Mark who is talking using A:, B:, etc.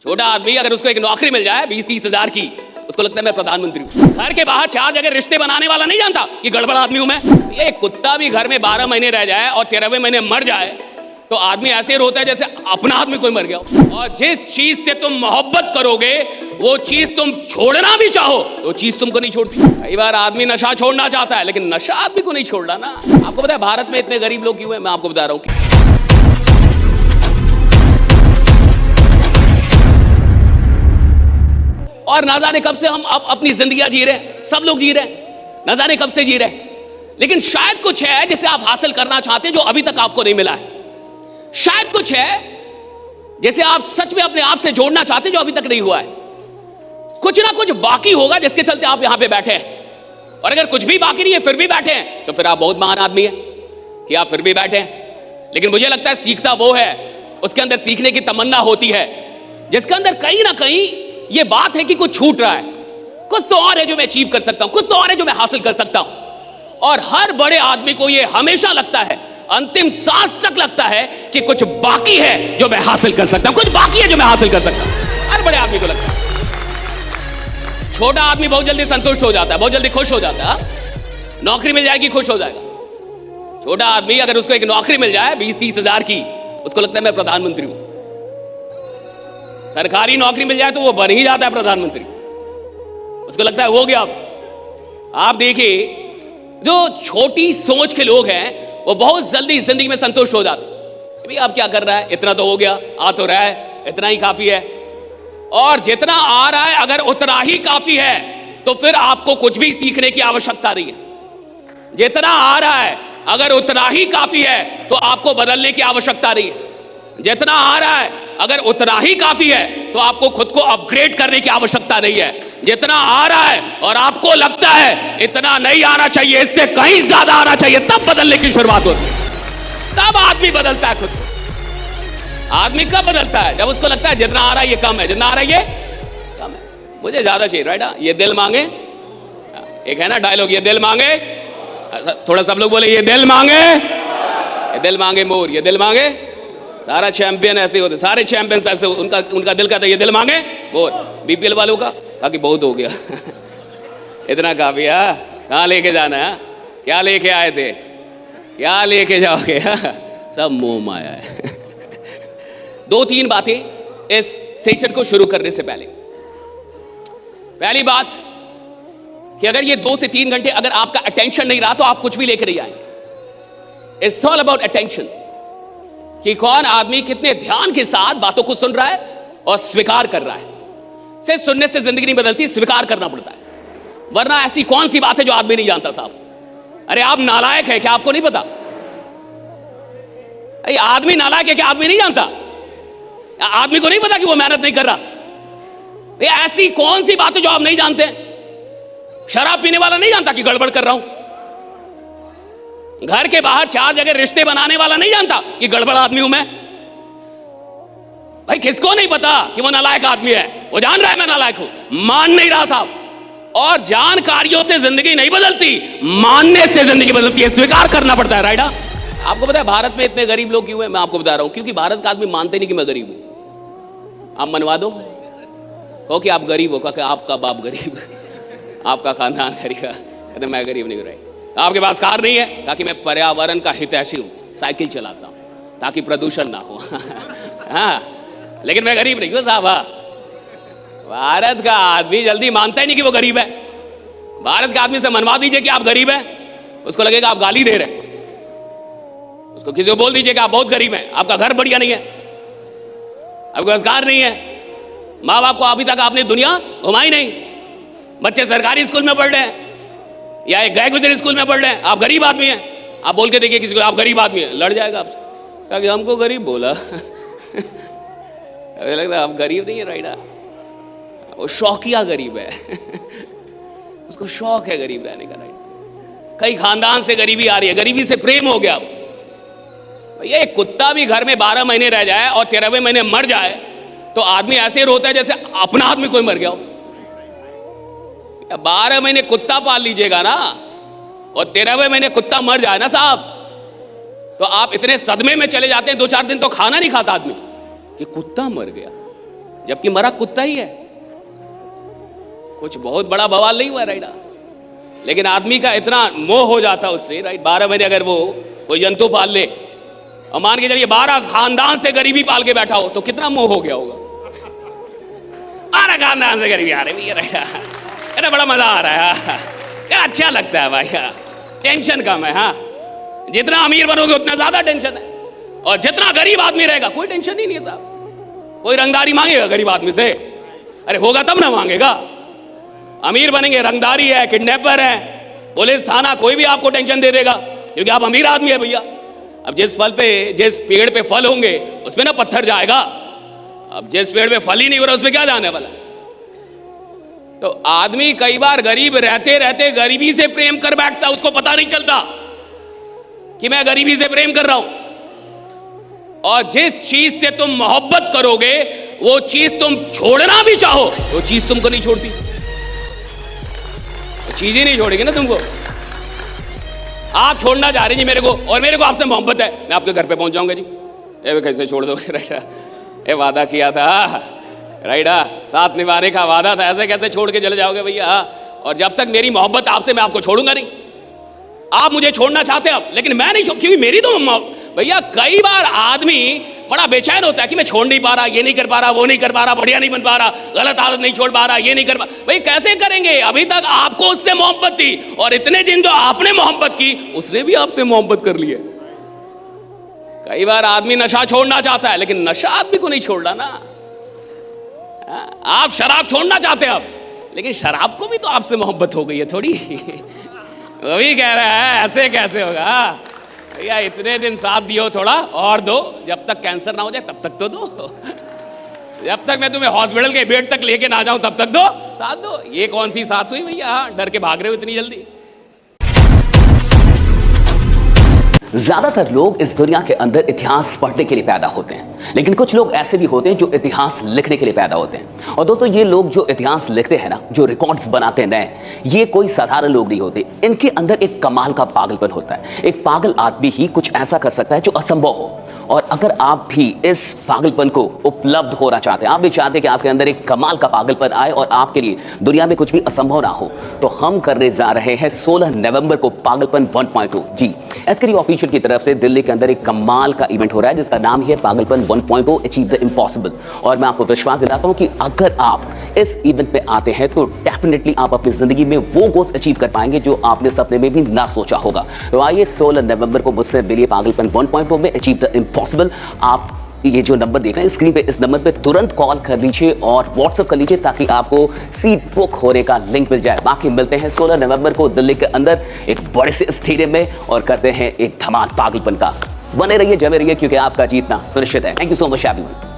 A: छोटा आदमी अगर उसको एक नौकरी मिल जाए 20-30 हजार की, उसको लगता है मैं प्रधानमंत्री हूं। घर के बाहर 4 जगह रिश्ते बनाने वाला नहीं जानता कि गड़बड़ आदमी हूं मैं। ये कुत्ता भी घर में 12 महीने रह जाए और 13वें महीने मर जाए तो आदमी ऐसे रोता है जैसे अपना आदमी कोई मर गया। और जिस चीज से तुम मोहब्बत करोगे वो चीज तुम छोड़ना भी चाहो तो चीज तुमको नहीं छोड़ती। कई बार आदमी नशा छोड़ना चाहता है लेकिन नशा आदमी को नहीं छोड़ रहा ना। आपको पता है भारत में इतने गरीब लोग क्यों हैं? मैं आपको बता रहा हूं। और ना जाने कब से हम अपनी जिंदगियां जी रहे हैं, सब लोग जी रहे हैं, ना जाने कब से जी रहे हैं। लेकिन शायद कुछ है जिसे आप हासिल करना चाहते हैं जो अभी तक आपको नहीं मिला है। शायद कुछ है जैसे आप सच में अपने आप से जोड़ना चाहते हैं जो अभी तक नहीं हुआ है। कुछ ना कुछ बाकी होगा जिसके चलते आप यहां पे बैठे हैं। और अगर कुछ भी बाकी नहीं है फिर भी बैठे हैं तो फिर आप बहुत महान आदमी हैं कि आप फिर भी बैठे हैं। लेकिन मुझे लगता है सीखता वो है, उसके अंदर सीखने की तमन्ना होती है, जिसके अंदर कहीं ना कहीं ये बात है कि कुछ छूट रहा है, कुछ तो और है जो मैं अचीव कर सकता हूं, कुछ तो और है जो मैं हासिल कर सकता हूं। और हर बड़े आदमी को ये हमेशा लगता है, अंतिम सांस तक लगता है कि कुछ बाकी है जो मैं हासिल कर सकता हूं, कुछ बाकी है जो मैं हासिल कर सकता हूं। हर बड़े आदमी को लगता है। छोटा आदमी बहुत जल्दी संतुष्ट हो जाता है, बहुत जल्दी खुश हो जाता है। नौकरी मिल जाएगी खुश हो जाएगा। छोटा आदमी अगर उसको एक नौकरी मिल जाए 20-30 हजार की, उसको लगता है मैं प्रधानमंत्री हूं। सरकारी नौकरी मिल जाए तो वो बन ही जाता है प्रधानमंत्री, उसको लगता है हो गया। आप देखिए जो छोटी सोच के लोग हैं वो बहुत जल्दी जिंदगी में संतुष्ट हो जाते हैं। भाई आप क्या कर रहा है, इतना तो हो गया, आ तो रहा है, इतना ही काफी है। और जितना आ रहा है अगर उतना ही काफी है तो फिर आपको कुछ भी सीखने की आवश्यकता नहीं है। जितना आ रहा है अगर उतना ही काफी है तो आपको बदलने की आवश्यकता नहीं है। जितना आ रहा है अगर उतना ही काफी है तो आपको खुद को अपग्रेड करने की आवश्यकता नहीं है। जितना आ रहा है और आपको लगता है इतना नहीं आना चाहिए, इससे कहीं ज्यादा आना चाहिए, तब बदलने की शुरुआत होती है। तब आदमी बदलता है खुद को। आदमी कब बदलता है? जब उसको लगता है जितना आ रहा है ये कम है, जितना आ रहा है ये कम है, मुझे ज्यादा चाहिए। राइट, ये दिल मांगे, एक है ना डायलॉग, ये दिल मांगे, थोड़ा सब लोग बोले ये दिल मांगे, ये दिल मांगे मोर, ये दिल मांगे। सारा चैंपियन ऐसे होते, सारे चैंपियंस ऐसे, उनका दिल का था ये दिल मांगे मोर। बीपीएल वालों का ताकि बहुत हो गया इतना काफी है। कहाँ लेके जाना है? क्या लेके आए थे, क्या लेके जाओगे? सब मोह माया है। 2-3 बातें इस सेशन को शुरू करने से पहले। पहली बात कि अगर ये 2 से 3 घंटे अगर आपका अटेंशन नहीं रहा तो आप कुछ भी लेकर नहीं आएंगे। इट्स ऑल अबाउट अटेंशन, कि कौन आदमी कितने ध्यान के साथ बातों को सुन रहा है और स्वीकार कर रहा है। सिर्फ सुनने से जिंदगी नहीं बदलती, स्वीकार करना पड़ता है। वरना ऐसी कौन सी बात है जो आदमी नहीं जानता साहब? अरे आप नालायक है क्या, आपको नहीं पता? अरे आदमी नालायक है क्या, आदमी नहीं जानता? आदमी को नहीं पता कि वो मेहनत नहीं कर रहा? ये ऐसी कौन सी बात है जो आप नहीं जानते? शराब पीने वाला नहीं जानता कि गड़बड़ कर रहा हूं। घर के बाहर 4 जगह रिश्ते बनाने वाला नहीं जानता कि गड़बड़ आदमी हूं मैं। भाई किसको नहीं पता कि वो नालायक आदमी है? वो जान रहा है मैं नालायक हूं, मान नहीं रहा साहब। और जानकारियों से जिंदगी नहीं बदलती, मानने से जिंदगी बदलती है, स्वीकार करना पड़ता है। राइट, आपको पता है भारत में इतने गरीब लोग क्यों हैं? मैं आपको बता रहा हूं, क्योंकि भारत का आदमी मानते नहीं कि मैं गरीब हूं। आप मनवा दो, कहो कि आप गरीब हो, कहो आपका बाप गरीब, आपका खानदान गरीब, कहते मैं गरीब नहीं हूं। राइट, आपके पास कार नहीं है, ताकि मैं पर्यावरण का हितैषी हूं, साइकिल चलाता हूं ताकि प्रदूषण ना हो। हाँ, लेकिन मैं गरीब नहीं हूं साहब। भारत का आदमी जल्दी मानता ही नहीं कि वो गरीब है। भारत के आदमी से मनवा दीजिए कि आप गरीब हैं, उसको लगेगा आप गाली दे रहे हैं। उसको किसी को बोल दीजिए कि आप बहुत गरीब हैं, आपका घर बढ़िया नहीं है, आपके पास कार नहीं है, माँ बाप को अभी तक आपने दुनिया घुमाई नहीं, बच्चे सरकारी स्कूल में पढ़ रहे हैं या एक गए गुजरे स्कूल में पढ़ रहे हैं, आप गरीब आदमी हैं। आप बोल के देखिए किसी को आप गरीब आदमी हैं, लड़ जाएगा आपसे, ताकि हमको गरीब बोला। लगता है आप गरीब नहीं है। राइडा, वो शौकिया गरीब है। उसको शौक है गरीब रहने का। राइट, कई खानदान से गरीबी आ रही है, गरीबी से प्रेम हो गया। भैया एक कुत्ता भी घर में 12 महीने रह जाए और 13वें महीने मर जाए तो आदमी ऐसे रोता है जैसे अपना आदमी कोई मर गया हो। 12 महीने कुत्ता पाल लीजिएगा ना और 13वें महीने कुत्ता मर जाए ना साहब, तो आप इतने सदमे में चले जाते हैं, 2-4 दिन तो खाना नहीं खाता आदमी कि कुत्ता मर गया। जबकि मरा कुत्ता ही है। कुछ बहुत बड़ा बवाल नहीं हुआ राइट। लेकिन आदमी का इतना मोह हो जाता उससे राइट। 12 महीने अगर वो कोई जंतु पाल ले और मान के चलिए 12 खानदान से गरीबी पाल के बैठा हो तो कितना मोह हो गया होगा। 12 खानदान से गरीबी आ रही है, बड़ा मजा आ रहा है यार, अच्छा लगता है भाई। टेंशन कम है। हाँ, जितना अमीर बनोगे उतना ज्यादा टेंशन है, और जितना गरीब आदमी रहेगा कोई टेंशन ही नहीं है साहब। कोई रंगदारी मांगेगा गरीब आदमी से? अरे होगा तब ना मांगेगा। अमीर बनेंगे, रंगदारी है, किडनैपर है, पुलिस थाना, कोई भी आपको टेंशन दे देगा क्योंकि आप अमीर आदमी है भैया। अब जिस पेड़ पे फल होंगे उसमें ना पत्थर जाएगा। अब जिस पेड़ पे फल ही नहीं हो रहा उसमें क्या जाने वाला। तो आदमी कई बार गरीब रहते रहते गरीबी से प्रेम कर बैठता, उसको पता नहीं चलता कि मैं गरीबी से प्रेम कर रहा हूं। और जिस चीज से तुम मोहब्बत करोगे वो चीज तुम छोड़ना भी चाहो वो चीज तुमको नहीं छोड़ती, वो चीज ही नहीं छोड़ेगी ना तुमको। आप छोड़ना चाह रहे जी मेरे को, और मेरे को आपसे मोहब्बत है, मैं आपके घर पे पहुंच जाऊंगा जी। ए कैसे छोड़ दोगे राइट? ए वादा किया था राइट, साथ निभाने का वादा था, ऐसे कैसे छोड़ के चले जाओगे भैया? और जब तक मेरी मोहब्बत आपसे, मैं आपको छोड़ूंगा नहीं। आप मुझे छोड़ना चाहते हैं अब, लेकिन मैं नहीं छोड़, क्योंकि मेरी तो भैया कई बार आदमी बड़ा बेचैन होता है कि मैं छोड़ नहीं पा रहा, ये नहीं कर पा रहा, वो नहीं कर पा रहा, बढ़िया नहीं बन पा रहा, गलत आदत नहीं छोड़ पा रहा, ये नहीं कर पा। भाई कैसे करेंगे? अभी तक आपको उससे मोहब्बत थी, और इतने दिन जो आपने मोहब्बत की उसने भी आपसे मोहब्बत कर लिया। कई बार आदमी नशा छोड़ना चाहता है लेकिन नशा आदमी को नहीं छोड़ना ना। आप शराब छोड़ना चाहते हैं अब, लेकिन शराब को भी तो आपसे मोहब्बत हो गई है थोड़ी। वो भी कह रहा है ऐसे कैसे होगा भैया, इतने दिन साथ दियो, थोड़ा और दो, जब तक कैंसर ना हो जाए तब तक तो दो। जब तक मैं तुम्हें हॉस्पिटल के बेड तक लेके ना जाऊं तब तक दो, साथ दो। ये कौन सी साथ हुई भैया? डर के भाग रहे हो इतनी जल्दी।
B: ज्यादातर लोग इस दुनिया के अंदर इतिहास पढ़ने के लिए पैदा होते हैं, लेकिन कुछ लोग ऐसे भी होते हैं जो इतिहास लिखने के लिए पैदा होते हैं। और दोस्तों, ये लोग जो इतिहास लिखते हैं ना, जो रिकॉर्ड्स बनाते हैं नए, ये कोई साधारण लोग नहीं होते। इनके अंदर एक कमाल का पागलपन होता है। एक पागल आदमी ही कुछ ऐसा कर सकता है जो असंभव हो। और अगर आप भी इस पागलपन को उपलब्ध होना चाहते हैं, आप भी चाहते हैं कि आपके अंदर एक कमाल का पागलपन आए और आपके लिए दुनिया में कुछ भी असंभव ना हो, तो हम करने जा रहे हैं 16 नवंबर को पागलपन 1.2। जी, एसकेडी ऑफिशियल की तरफ से दिल्ली के अंदर एक कमाल का इवेंट हो रहा है जिसका नाम है पागलपन 1.2 अचीव द इम्पॉसिबल। और मैं आपको विश्वास दिलाता हूं कि अगर आप इस इवेंट पे आते हैं तो डेफिनेटली आप अपनी जिंदगी में वो गोल्स अचीव कर पाएंगे जो आपने सपने में भी ना सोचा होगा। तो आइए 16 नवंबर को मुझसे मिलिए पागलपन 1.2 में अचीव द इम्पॉसिबल। आप ये जो नंबर देख रहे हैं स्क्रीन पे, इस नंबर पे तुरंत कॉल कर लीजिए और व्हाट्सएप कर लीजिए ताकि आपको सीट बुक होने का लिंक मिल जाए। बाकी मिलते हैं 16 नवंबर को दिल्ली के अंदर एक बड़े से स्टेडियम में और करते हैं एक धमाल पागलपन का। बने रहिए, जमे रहिए, क्योंकि आपका जीतना सुनिश्चित है। Thank you so much everyone.